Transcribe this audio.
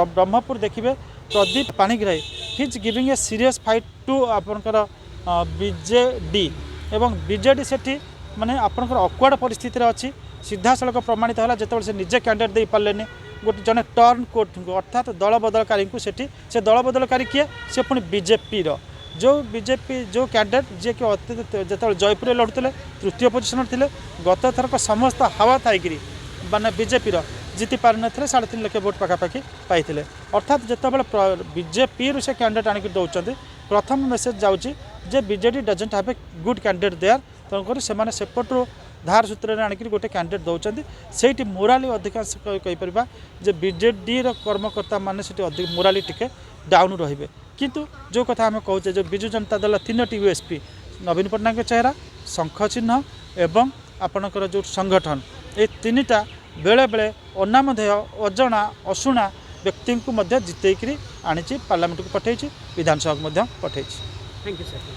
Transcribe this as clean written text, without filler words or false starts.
ब्रह्मपुर देखिए Pradeep Panigrahi he is giving a serious fight to आपणकर बीजेडी एवं बीजेडी सेठी माने आपणकर अक्वार्ड परिस्थिति अच्छी सीधा सड़क प्रमाणित है जो से निजे कैंडिडेट दे पारे गोटे जन टर्न कोर्ट अर्थात दल बदलकारी को से दल बदलकारी किए से पुणी बीजेपी जो बीजेपी जो कैंडिडेट जी कि जो जयपुर लड़ुते तृतीय पोजिशन थे गत थरक समस्त हावा थी माने बीजेपी जीति पारि न 3.5 लाख भोट पखापाखि पाई अर्थात जितेबाला बीजेपी से कैंडिडेट आणिक दौरान प्रथम मेसेज जाऊँगी जे BJD doesn't have a good candidate there तेणुकर से सेपटू धार सूत्र आणिक गोटे कैंडिडेट दौरान से मोराली अधिकांश कहीपर जे बीजेडी कर्मकर्ता मैंने अधिक मोराली टिके डाउन रे किंतु जो कथा आम कहे जो विजु जनता दल 3टी यूएसपी नवीन पट्टनायक चेहरा शंख चिन्ह एवं आपणकर जो संगठन ये 3टा बेले बेले अनामधेय अजना अशुणा व्यक्ति को जितेक आनी पार्लियामेंट को पठे विधानसभा को पठे। Thank you sir.